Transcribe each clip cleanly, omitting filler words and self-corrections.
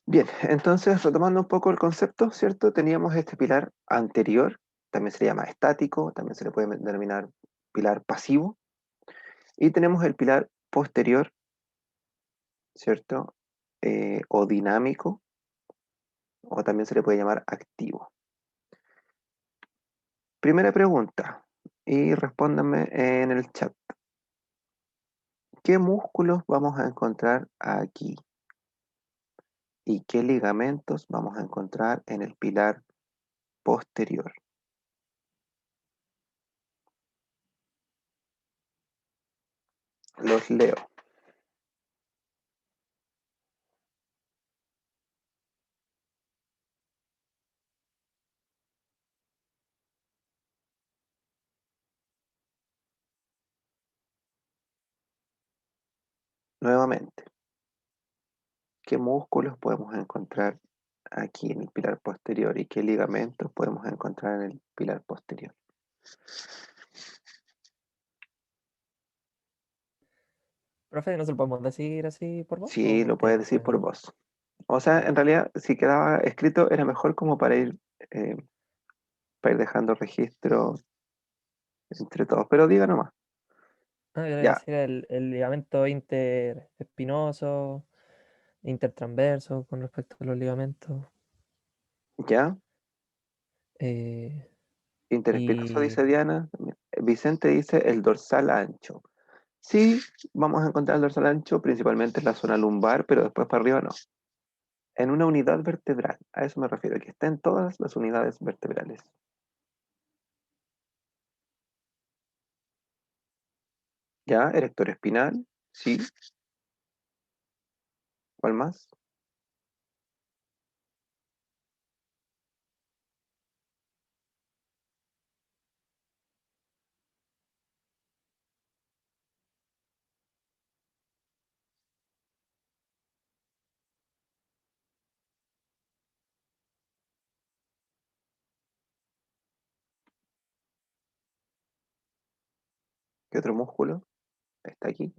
Bien, entonces retomando un poco el concepto, ¿cierto? Teníamos este pilar anterior, también se le llama estático, también se le puede denominar pilar pasivo, y tenemos el pilar posterior, ¿cierto? O dinámico, o también se le puede llamar activo. Primera pregunta, y respóndanme en el chat. ¿Qué músculos vamos a encontrar aquí? ¿Y qué ligamentos vamos a encontrar en el pilar posterior? Los leo. Nuevamente, ¿qué músculos podemos encontrar aquí en el pilar posterior y qué ligamentos podemos encontrar en el pilar posterior? Profe, ¿no se lo podemos decir así por vos? Sí, ¿O lo tiene puedes que decir ser...? por voz. O sea, en realidad, si quedaba escrito, era mejor como eh, para ir dejando registro entre todos. Pero diga nomás. Ah, yo le voy a Ya, decir el ligamento interespinoso, intertransverso con respecto a los ligamentos. ya. eh, Interespinoso y dice Diana. Vicente dice el dorsal ancho. Sí, vamos a encontrar el dorsal ancho principalmente en la zona lumbar, pero después para arriba no. En una unidad vertebral, a eso me refiero, que está en todas las unidades vertebrales. ¿Ya? Erector espinal, sí. ¿Cuál más? ¿Qué otro músculo está aquí?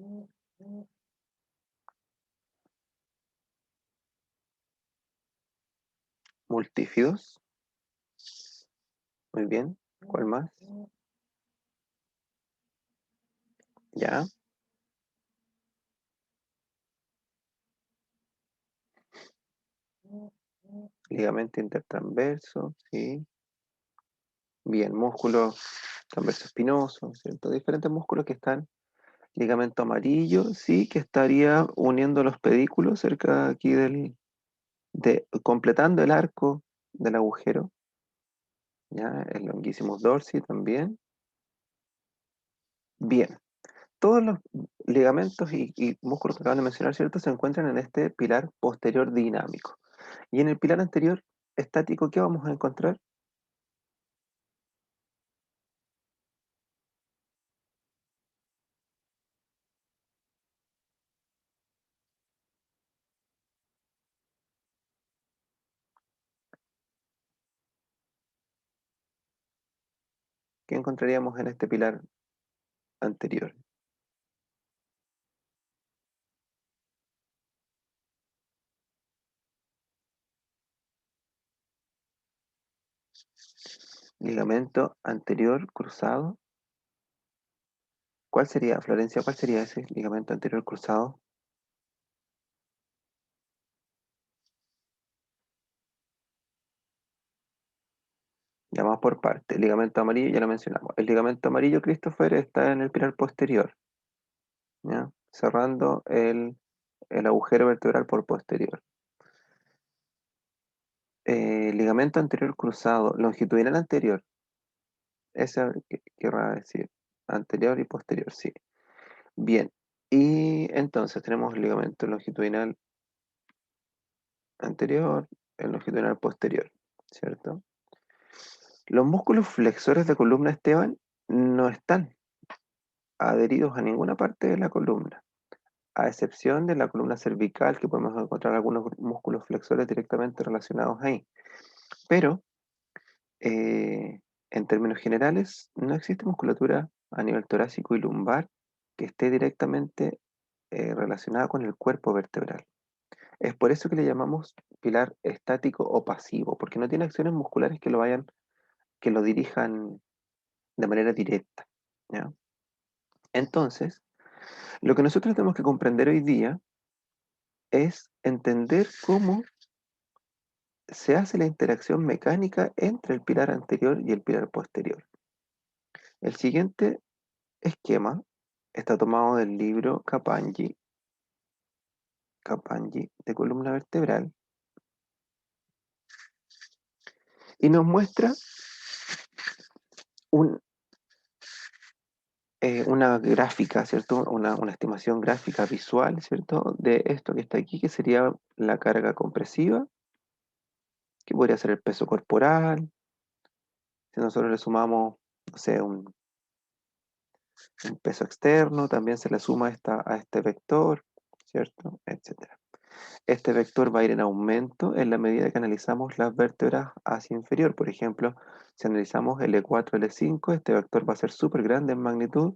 Multífidos, muy bien. ¿Cuál más? ¿Ya? Ligamento intertransverso, sí. Bien, músculo transverso espinoso, ¿cierto? Diferentes músculos que están. Ligamento amarillo, sí, que estaría uniendo los pedículos cerca aquí completando el arco del agujero. ¿Ya? El longissimus dorsi también. Bien, todos los ligamentos y músculos que acaban de mencionar, ¿cierto? Se encuentran en este pilar posterior dinámico. Y en el pilar anterior estático, ¿qué vamos a encontrar? ¿Qué encontraríamos en este pilar anterior? Ligamento anterior cruzado. ¿Cuál sería, Florencia? ¿Cuál sería ese ligamento anterior cruzado? Ya vamos por parte. El ligamento amarillo ya lo mencionamos. El ligamento amarillo, Christopher, está en el pilar posterior, ¿ya? Cerrando el agujero vertebral por posterior. Ligamento anterior cruzado, longitudinal anterior. Esa querrá decir anterior y posterior, sí. Bien. Y entonces tenemos el ligamento longitudinal anterior, el longitudinal posterior, ¿cierto? Los músculos flexores de columna, Esteban, no están adheridos a ninguna parte de la columna, a excepción de la columna cervical, que podemos encontrar algunos músculos flexores directamente relacionados ahí. Pero, en términos generales, no existe musculatura a nivel torácico y lumbar que esté directamente relacionada con el cuerpo vertebral. Es por eso que le llamamos pilar estático o pasivo, porque no tiene acciones musculares que lo dirijan de manera directa, ¿ya? Entonces, lo que nosotros tenemos que comprender hoy día es entender cómo se hace la interacción mecánica entre el pilar anterior y el pilar posterior. El siguiente esquema está tomado del libro Capangui de columna vertebral y nos muestra un, una gráfica, ¿cierto? Una estimación gráfica visual, ¿cierto? De esto que está aquí, que sería la carga compresiva, que podría ser el peso corporal. Si nosotros le sumamos, no sé, un peso externo, también se le suma a este vector, ¿cierto? Etcétera. Este vector va a ir en aumento en la medida que analizamos las vértebras hacia inferior. Por ejemplo, si analizamos L4, L5, este vector va a ser súper grande en magnitud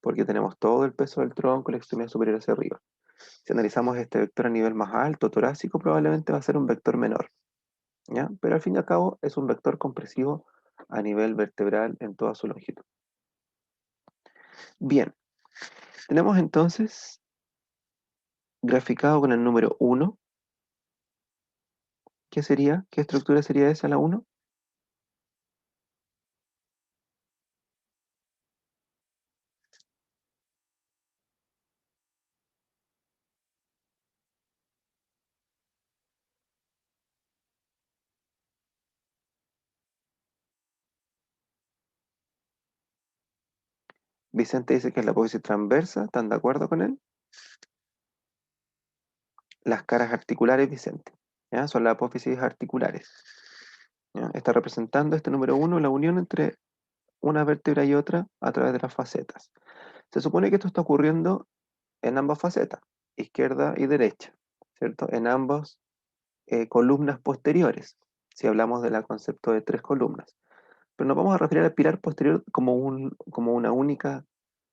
porque tenemos todo el peso del tronco y la extremidad superior hacia arriba. Si analizamos este vector a nivel más alto, torácico, probablemente va a ser un vector menor, ¿ya? Pero al fin y al cabo es un vector compresivo a nivel vertebral en toda su longitud. Bien, tenemos entonces graficado con el número 1. ¿Qué sería? ¿Qué estructura sería esa la 1? Vicente dice que es la apófisis transversa, ¿están de acuerdo con él? Las caras articulares, Vicente, ¿ya? Son las apófisis articulares, ¿ya? Está representando este número 1 la unión entre una vértebra y otra a través de las facetas. Se supone que esto está ocurriendo en ambas facetas, izquierda y derecha, ¿cierto? En ambas columnas posteriores, si hablamos del concepto de tres columnas. Pero nos vamos a referir al pilar posterior como una única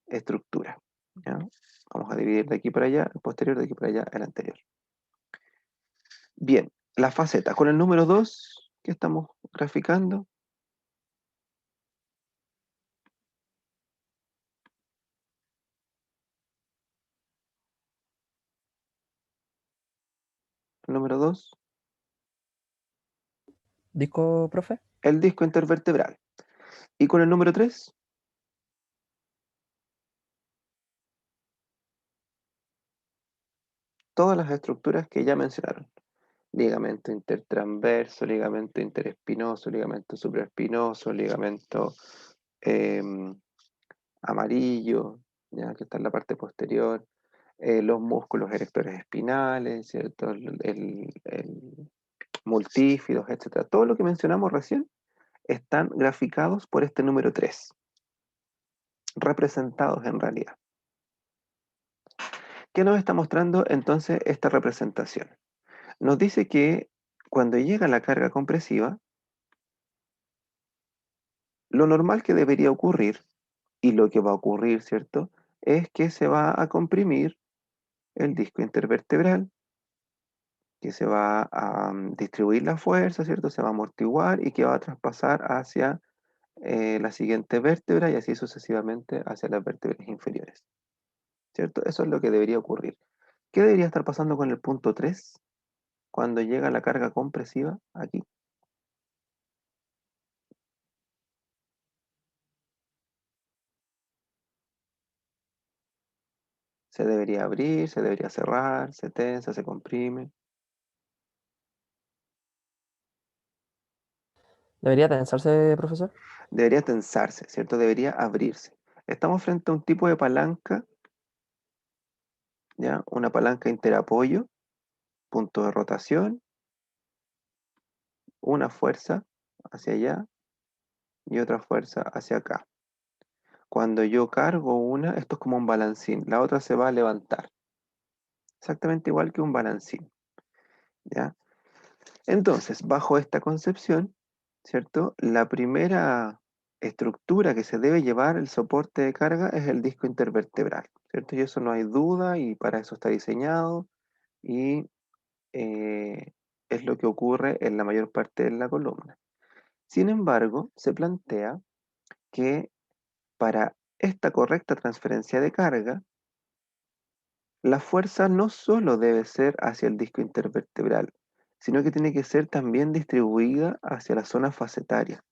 estructura, ¿ya? Vamos a dividir de aquí para allá el posterior, de aquí para allá el anterior. Bien, la faceta. Con el número 2 que estamos graficando, el número 2, ¿Disco, profe? el disco intervertebral. Y con el número 3, todas las estructuras que ya mencionaron. Ligamento intertransverso, ligamento interespinoso, ligamento supraespinoso, ligamento amarillo, ya que está en la parte posterior, los músculos erectores espinales, ¿cierto? El multífidos, etcétera. Todo lo que mencionamos recién están graficados por este número 3, representados en realidad. ¿Qué nos está mostrando entonces esta representación? Nos dice que cuando llega la carga compresiva, lo normal que debería ocurrir, y lo que va a ocurrir, ¿cierto? Es que se va a comprimir el disco intervertebral, que se va a distribuir la fuerza, ¿cierto? Se va a amortiguar y que va a traspasar hacia la siguiente vértebra y así sucesivamente hacia las vértebras inferiores, ¿cierto? Eso es lo que debería ocurrir. ¿Qué debería estar pasando con el punto 3 cuando llega la carga compresiva aquí? Se debería abrir, se debería cerrar, se tensa, se comprime. ¿Debería tensarse, profesor? Debería tensarse, ¿cierto? Debería abrirse. Estamos frente a un tipo de palanca, ¿ya? Una palanca interapoyo, punto de rotación, una fuerza hacia allá y otra fuerza hacia acá. Cuando yo cargo una, esto es como un balancín, la otra se va a levantar. Exactamente igual que un balancín, ¿ya? Entonces, bajo esta concepción, ¿cierto? La primera estructura que se debe llevar el soporte de carga es el disco intervertebral, ¿cierto? Y eso no hay duda y para eso está diseñado y es lo que ocurre en la mayor parte de la columna. Sin embargo, se plantea que para esta correcta transferencia de carga, la fuerza no solo debe ser hacia el disco intervertebral, sino que tiene que ser también distribuida hacia la zona facetaria,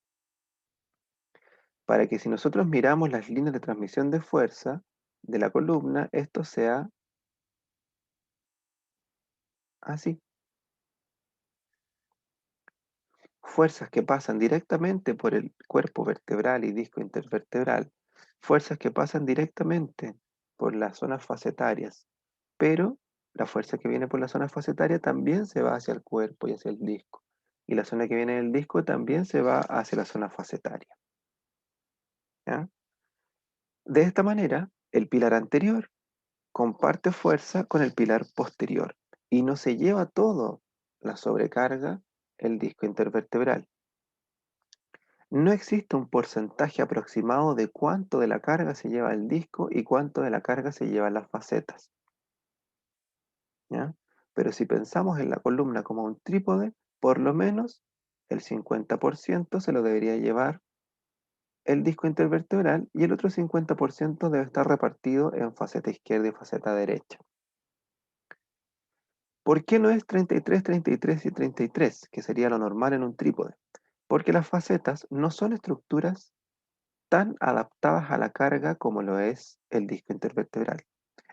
para que si nosotros miramos las líneas de transmisión de fuerza de la columna, esto sea así. Fuerzas que pasan directamente por el cuerpo vertebral y disco intervertebral, fuerzas que pasan directamente por las zonas facetarias, pero la fuerza que viene por la zona facetaria también se va hacia el cuerpo y hacia el disco, y la zona que viene del disco también se va hacia la zona facetaria. ¿Ya? De esta manera, el pilar anterior comparte fuerza con el pilar posterior y no se lleva todo la sobrecarga el disco intervertebral. No existe un porcentaje aproximado de cuánto de la carga se lleva el disco y cuánto de la carga se llevan las facetas, ¿ya? Pero si pensamos en la columna como un trípode, por lo menos el 50% se lo debería llevar el disco intervertebral y el otro 50% debe estar repartido en faceta izquierda y faceta derecha. ¿Por qué no es 33, 33 y 33, que sería lo normal en un trípode? Porque las facetas no son estructuras tan adaptadas a la carga como lo es el disco intervertebral.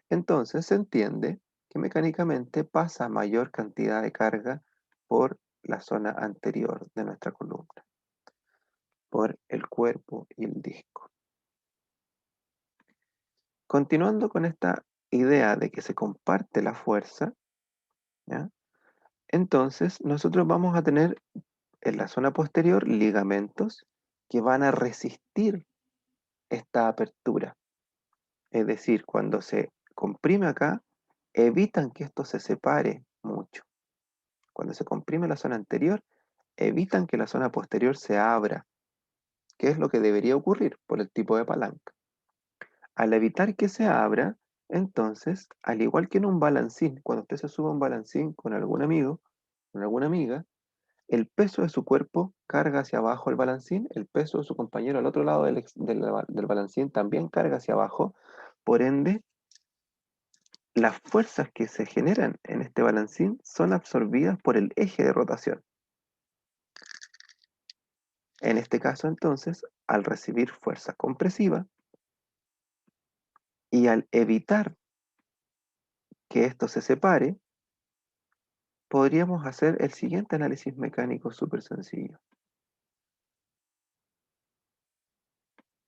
Entonces se entiende que mecánicamente pasa mayor cantidad de carga por la zona anterior de nuestra columna, por el cuerpo y el disco. Continuando con esta idea de que se comparte la fuerza, ¿ya? Entonces nosotros vamos a tener en la zona posterior ligamentos que van a resistir esta apertura. Es decir, cuando se comprime acá, evitan que esto se separe mucho. Cuando se comprime la zona anterior, evitan que la zona posterior se abra, que es lo que debería ocurrir por el tipo de palanca. Al evitar que se abra, entonces, al igual que en un balancín, cuando usted se sube a un balancín con algún amigo, con alguna amiga, el peso de su cuerpo carga hacia abajo el balancín, el peso de su compañero al otro lado del balancín también carga hacia abajo, por ende, las fuerzas que se generan en este balancín son absorbidas por el eje de rotación. En este caso, entonces, al recibir fuerza compresiva y al evitar que esto se separe, podríamos hacer el siguiente análisis mecánico súper sencillo.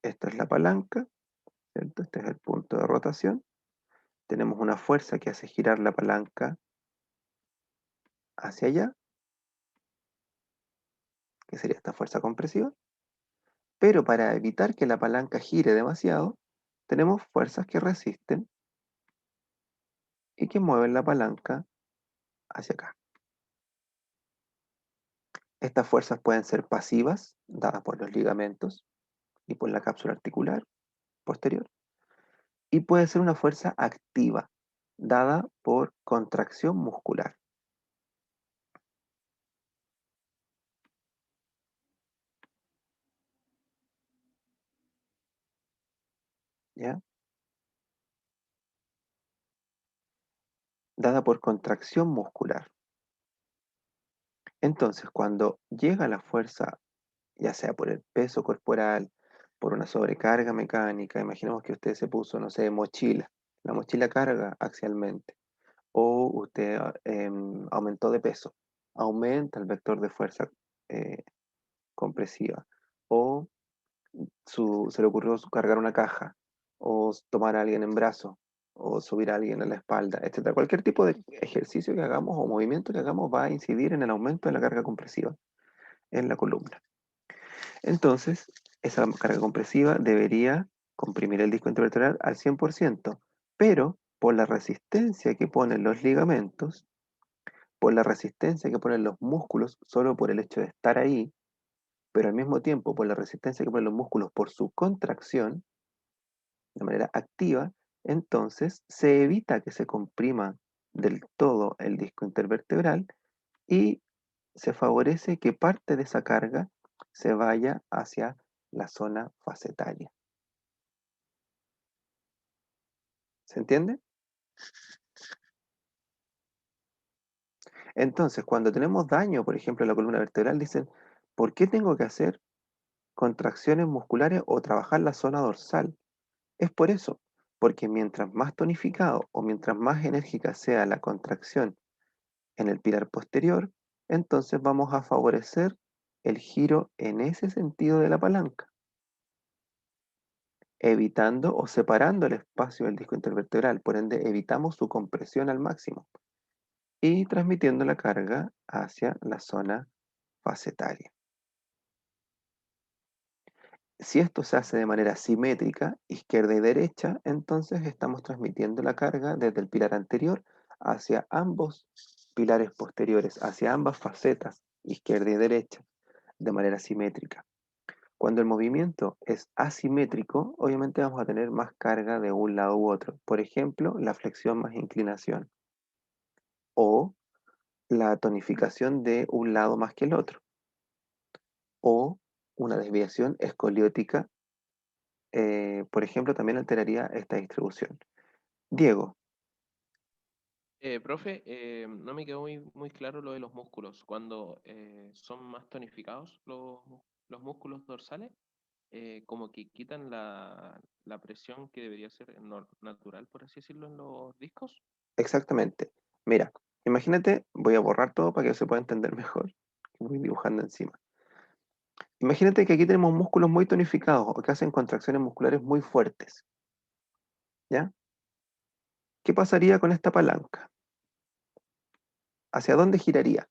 Esta es la palanca, ¿cierto? Este es el punto de rotación. Tenemos una fuerza que hace girar la palanca hacia allá, que sería esta fuerza compresiva. Pero para evitar que la palanca gire demasiado, tenemos fuerzas que resisten y que mueven la palanca hacia acá. Estas fuerzas pueden ser pasivas, dadas por los ligamentos y por la cápsula articular posterior, y puede ser una fuerza activa, dada por contracción muscular. ¿Ya? Dada por contracción muscular. Entonces, cuando llega la fuerza, ya sea por el peso corporal, por una sobrecarga mecánica, imaginemos que usted se puso, no sé, mochila, la mochila carga axialmente, o usted aumentó de peso, aumenta el vector de fuerza eh, compresiva, o se le ocurrió cargar una caja, o tomar a alguien en brazo, o subir a alguien en la espalda, etc. Cualquier tipo de ejercicio que hagamos o movimiento que hagamos va a incidir en el aumento de la carga compresiva en la columna. Entonces, esa carga compresiva debería comprimir el disco intervertebral al 100%, pero por la resistencia que ponen los ligamentos, por la resistencia que ponen los músculos solo por el hecho de estar ahí, pero al mismo tiempo por la resistencia que ponen los músculos por su contracción, de manera activa, entonces se evita que se comprima del todo el disco intervertebral y se favorece que parte de esa carga se vaya hacia la zona facetaria. ¿Se entiende? Entonces, cuando tenemos daño, por ejemplo, en la columna vertebral, dicen, ¿por qué tengo que hacer contracciones musculares o trabajar la zona dorsal? Es por eso, porque mientras más tonificado o mientras más enérgica sea la contracción en el pilar posterior, entonces vamos a favorecer el giro en ese sentido de la palanca, evitando o separando el espacio del disco intervertebral, por ende evitamos su compresión al máximo y transmitiendo la carga hacia la zona facetaria. Si esto se hace de manera simétrica, izquierda y derecha, entonces estamos transmitiendo la carga desde el pilar anterior hacia ambos pilares posteriores, hacia ambas facetas, izquierda y derecha, de manera simétrica. Cuando el movimiento es asimétrico, obviamente vamos a tener más carga de un lado u otro. Por ejemplo, la flexión más inclinación o la tonificación de un lado más que el otro o una desviación escoliótica, por ejemplo, también alteraría esta distribución. Diego, Profe, no me quedó muy claro lo de los músculos. Cuando son más tonificados los músculos dorsales, como que quitan la presión que debería ser natural, por así decirlo, en los discos. exactamente. Mira, imagínate, voy a borrar todo para que se pueda entender mejor. Voy dibujando encima. Imagínate que aquí tenemos músculos muy tonificados o que hacen contracciones musculares muy fuertes. ¿Ya? ¿Qué pasaría con esta palanca? ¿Hacia dónde giraría?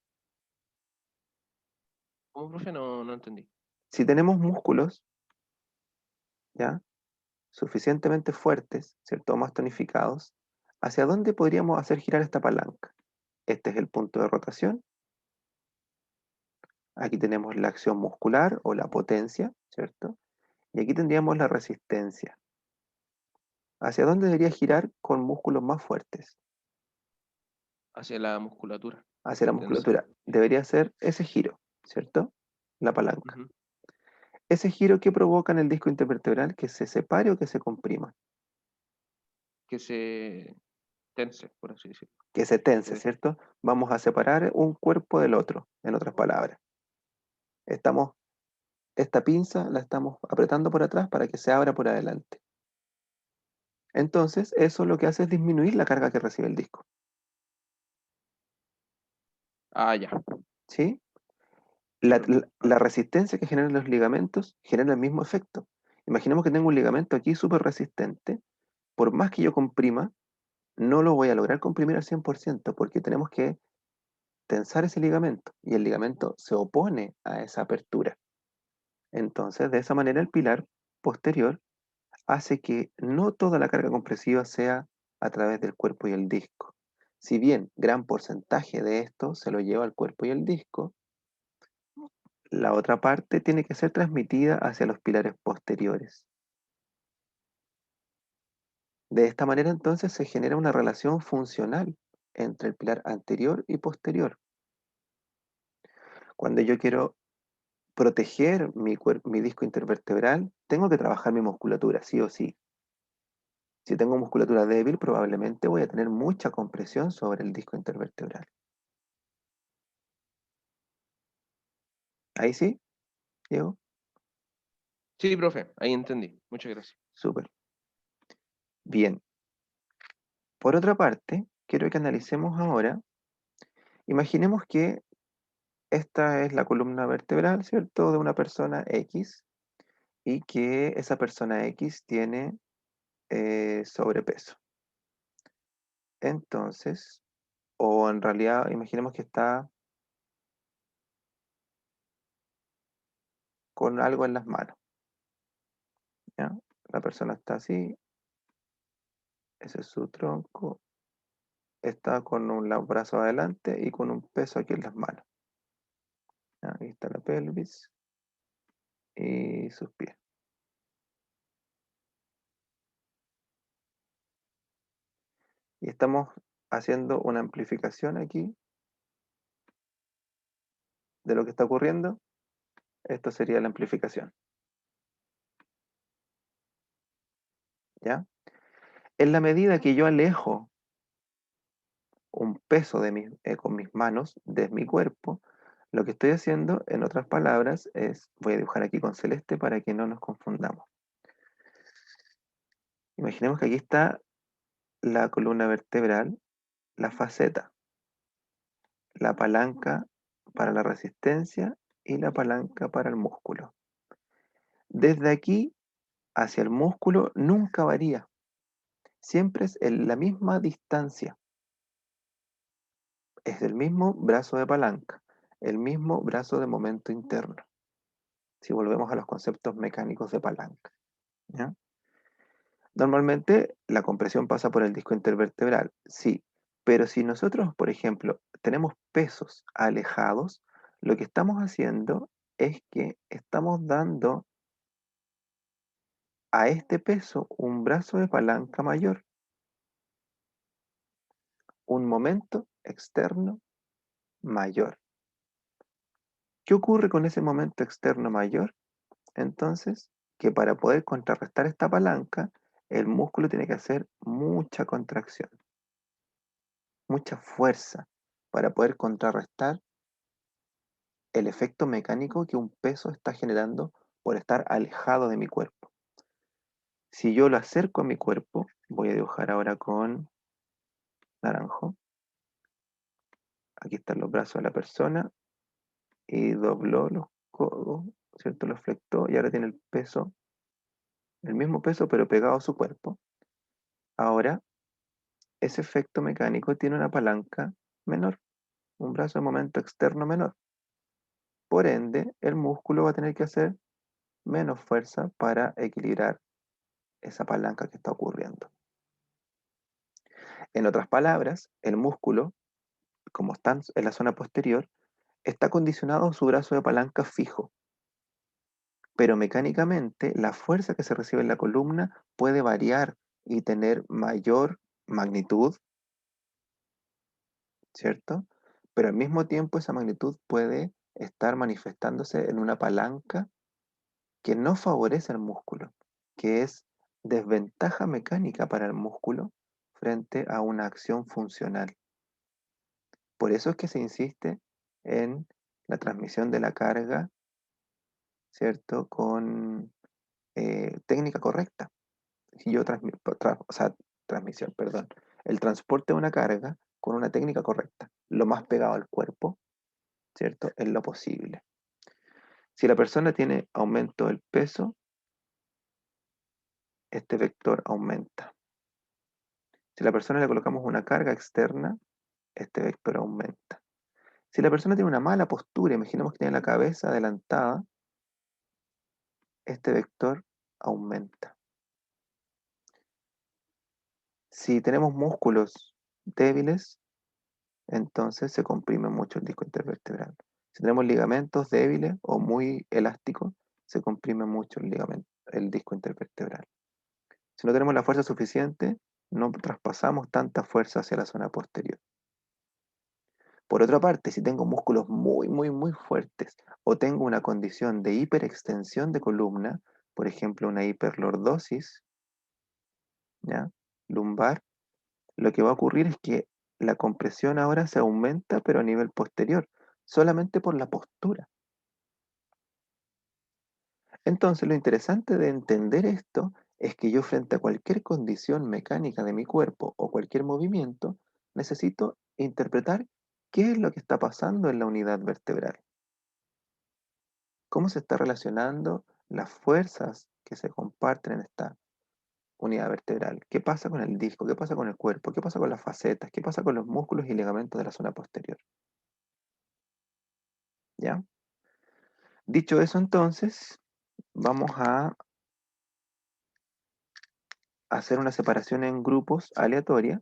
¿Cómo, profe? No entendí. Si tenemos músculos, ¿ya? Suficientemente fuertes, ¿cierto? Más tonificados, ¿hacia dónde podríamos hacer girar esta palanca? Este es el punto de rotación. Aquí tenemos la acción muscular o la potencia, ¿cierto? Y aquí tendríamos la resistencia. ¿Hacia dónde debería girar con músculos más fuertes? Hacia la musculatura Hacia la tensa. musculatura. Debería ser ese giro, ¿cierto? La palanca. Ujú. Ese giro que provoca en el disco intervertebral que se separe o que se comprima, Que se tense, por así decirlo. que se tense, Que- ¿cierto? Vamos a separar un cuerpo del otro, en otras palabras. Estamos, esta pinza la estamos apretando por atrás para que se abra por adelante. Entonces, eso lo que hace es disminuir la carga que recibe el disco, Ah, ya. ¿sí? Sí, La, profe. la- la resistencia que generan los ligamentos genera el mismo efecto. Imaginemos que tengo un ligamento aquí súper resistente, por más que yo comprima, no lo voy a lograr comprimir al 100% porque tenemos que tensar ese ligamento y el ligamento se opone a esa apertura. Entonces, de esa manera el pilar posterior hace que no toda la carga compresiva sea a través del cuerpo y el disco. Si bien gran porcentaje de esto se lo lleva al cuerpo y el disco, la otra parte tiene que ser transmitida hacia los pilares posteriores. De esta manera entonces se genera una relación funcional entre el pilar anterior y posterior. Cuando yo quiero proteger mi disco intervertebral, tengo que trabajar mi musculatura, sí o sí. Si tengo musculatura débil, probablemente voy a tener mucha compresión sobre el disco intervertebral. Ahí sí, Diego, Sí, profe, ahí entendí. Muchas gracias. súper. Bien. Por otra parte, quiero que analicemos ahora, imaginemos que esta es la columna vertebral, ¿cierto?, de una persona X y que esa persona X tiene sobrepeso. Entonces, o en realidad, imaginemos que está con algo en las manos, ¿ya? La persona está así, ese es su tronco, está con un brazo adelante y con un peso aquí en las manos. ¿Ya? Ahí está la pelvis y sus pies. Y estamos haciendo una amplificación aquí de lo que está ocurriendo. Esto sería la amplificación, ¿ya? En la medida que yo alejo un peso con mis manos de mi cuerpo, lo que estoy haciendo, en otras palabras, es, voy a dibujar aquí con celeste para que no nos confundamos. Imaginemos que aquí está la columna vertebral, la faceta, la palanca para la resistencia y la palanca para el músculo. Desde aquí hacia el músculo nunca varía, siempre es en la misma distancia, es el mismo brazo de palanca, el mismo brazo de momento interno, si volvemos a los conceptos mecánicos de palanca, ¿ya? Normalmente la compresión pasa por el disco intervertebral, sí, pero si nosotros, por ejemplo, tenemos pesos alejados, lo que estamos haciendo es que estamos dando a este peso un brazo de palanca mayor, un momento externo mayor. ¿Qué ocurre con ese momento externo mayor? Entonces, que para poder contrarrestar esta palanca, el músculo tiene que hacer mucha contracción, mucha fuerza, para poder contrarrestar el efecto mecánico que un peso está generando por estar alejado de mi cuerpo. Si yo lo acerco a mi cuerpo, voy a dibujar ahora con naranjo. Aquí están los brazos de la persona y dobló los codos, ¿cierto? Los flectó y ahora tiene el peso, el mismo peso pero pegado a su cuerpo. Ahora, ese efecto mecánico tiene una palanca menor, un brazo de momento externo menor. Por ende, el músculo va a tener que hacer menos fuerza para equilibrar esa palanca que está ocurriendo. En otras palabras, el músculo, como está en la zona posterior, está condicionado a su brazo de palanca fijo, pero mecánicamente la fuerza que se recibe en la columna puede variar y tener mayor magnitud, ¿cierto? Pero al mismo tiempo esa magnitud puede estar manifestándose en una palanca que no favorece al músculo, que es desventaja mecánica para el músculo frente a una acción funcional. Por eso es que se insiste en la transmisión de la carga, ¿cierto? Con técnica correcta. Si yo o sea, transmisión, perdón. El transporte de una carga con una técnica correcta, lo más pegado al cuerpo, ¿cierto? Es lo posible. Si la persona tiene aumento del peso, este vector aumenta. Si a la persona le colocamos una carga externa, este vector aumenta. Si la persona tiene una mala postura, imaginemos que tiene la cabeza adelantada, este vector aumenta. Si tenemos músculos débiles, entonces se comprime mucho el disco intervertebral. Si tenemos ligamentos débiles o muy elásticos, se comprime mucho el disco intervertebral. Si no tenemos la fuerza suficiente, no traspasamos tanta fuerza hacia la zona posterior. Por otra parte, si tengo músculos muy fuertes o tengo una condición de hiperextensión de columna, por ejemplo, una hiperlordosis, ¿ya? Lumbar, lo que va a ocurrir es que la compresión ahora se aumenta, pero a nivel posterior, solamente por la postura. Entonces, lo interesante de entender esto es que yo frente a cualquier condición mecánica de mi cuerpo o cualquier movimiento, necesito interpretar qué es lo que está pasando en la unidad vertebral. ¿Cómo se está relacionando las fuerzas que se comparten en esta unidad vertebral? ¿Qué pasa con el disco? ¿Qué pasa con el cuerpo? ¿Qué pasa con las facetas? ¿Qué pasa con los músculos y ligamentos de la zona posterior? ¿Ya? Dicho eso, entonces, vamos a hacer una separación en grupos aleatoria,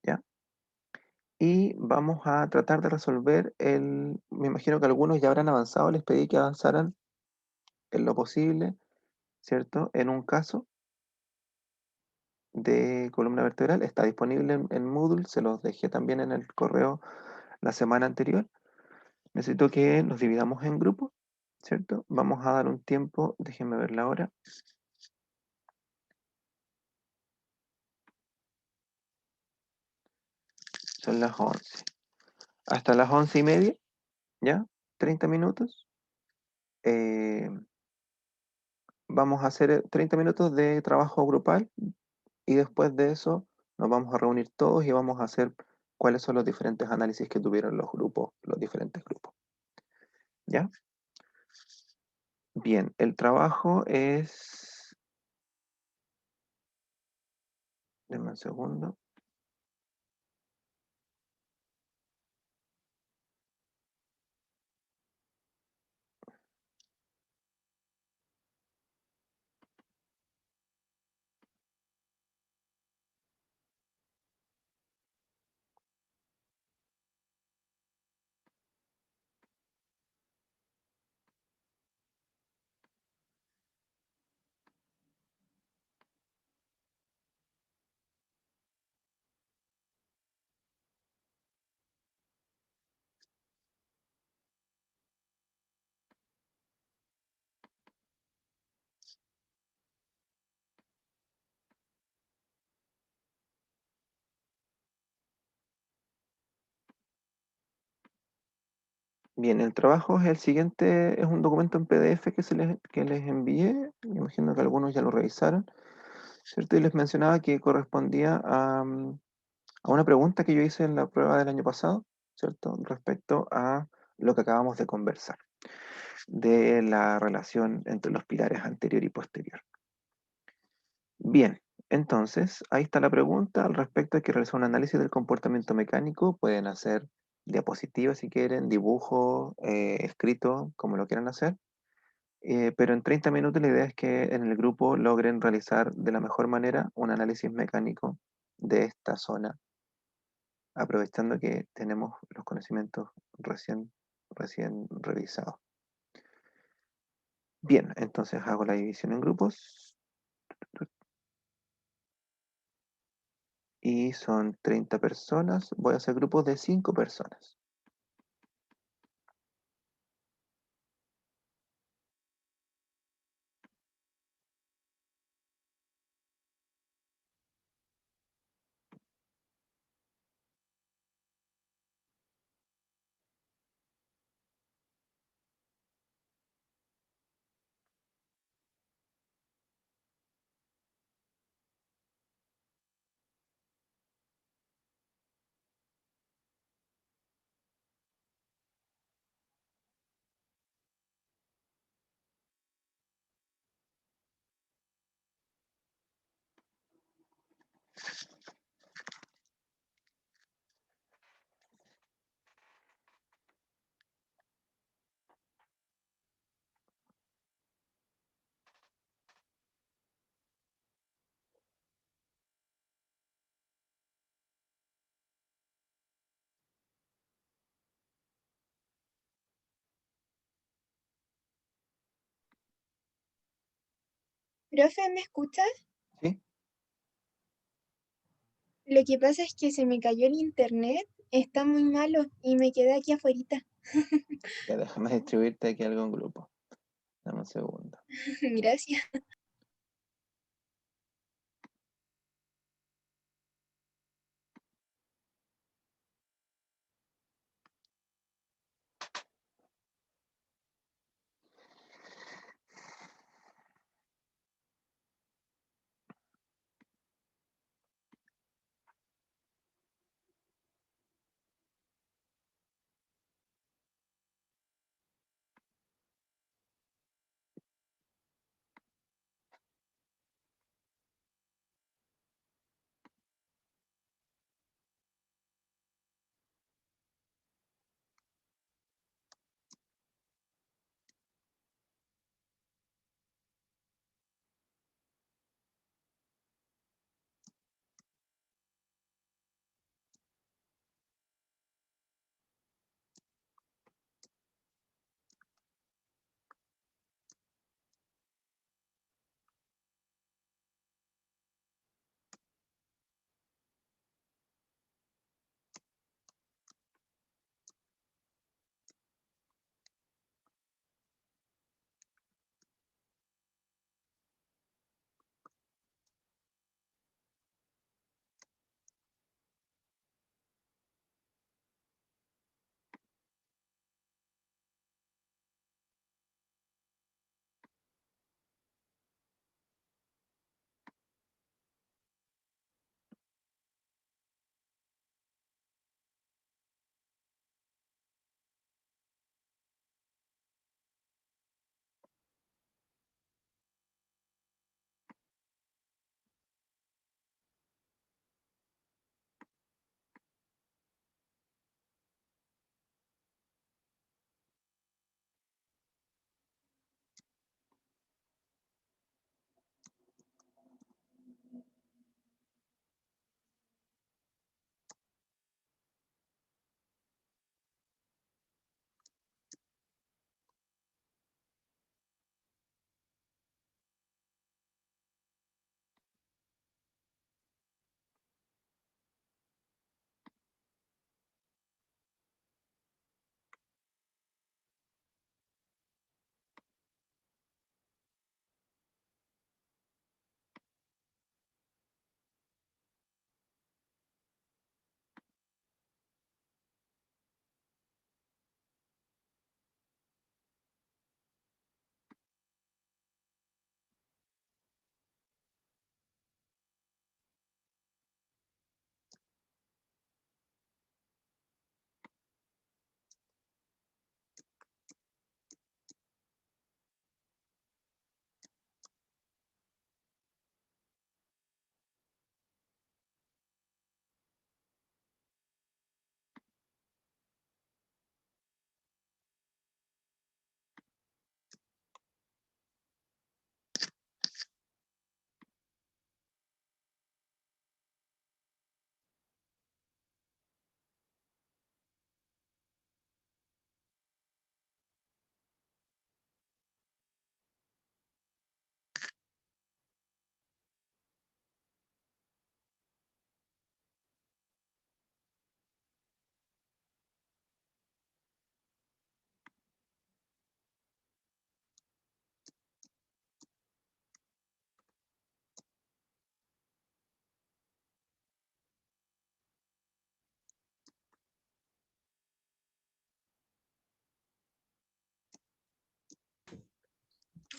¿ya? Y vamos a tratar de resolver me imagino que algunos ya habrán avanzado, les pedí que avanzaran en lo posible, ¿cierto? En un caso de columna vertebral. Está disponible en Moodle, se los dejé también en el correo la semana anterior. Necesito que nos dividamos en grupos, ¿cierto? Vamos a dar un tiempo, déjenme ver la hora. Son las 11. Hasta las 11:30, ¿ya? 30 minutos. Vamos a hacer 30 minutos de trabajo grupal y después de eso nos vamos a reunir todos y vamos a hacer cuáles son los diferentes análisis que tuvieron los grupos, los diferentes grupos. ¿Ya? Bien, el trabajo es... Denme un segundo. Bien, el trabajo es el siguiente, es un documento en PDF que les envié, me imagino que algunos ya lo revisaron, ¿cierto? Y les mencionaba que correspondía a una pregunta que yo hice en la prueba del año pasado, ¿cierto? Respecto a lo que acabamos de conversar, de la relación entre los pilares anterior y posterior. Bien, entonces, ahí está la pregunta al respecto de que realizar un análisis del comportamiento mecánico. Pueden hacer diapositivas si quieren, dibujo, escrito, como lo quieran hacer. Pero en 30 minutos la idea es que en el grupo logren realizar de la mejor manera un análisis mecánico de esta zona, aprovechando que tenemos los conocimientos recién revisados. Bien, entonces hago la división en grupos y son 30 personas. Voy a hacer grupos de 5 personas. Profe, ¿me escuchas? ¿Sí? Lo que pasa es que se me cayó el internet, está muy malo y me quedé aquí afuera. Ya déjame distribuirte aquí algo en grupo. Dame un segundo. Gracias.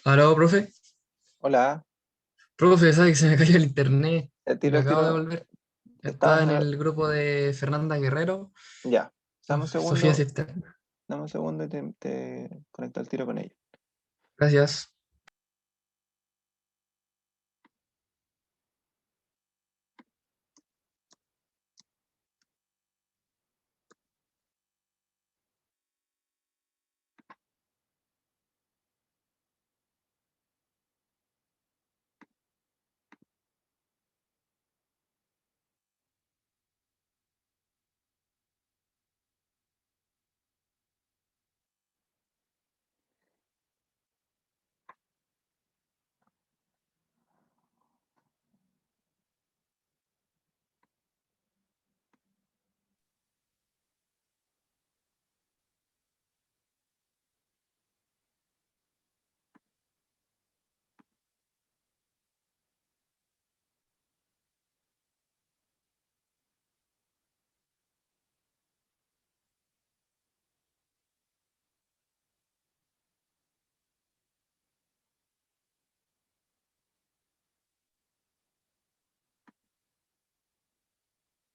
Aló, profe. Hola, Profe, ¿sabe que se me cayó el internet? el Me tiro, acabo de volver. Estaba estabas en el grupo de Fernanda Guerrero, ya, dame un Sofía segundo, Cisterna. y te conecto el tiro con ella. Gracias.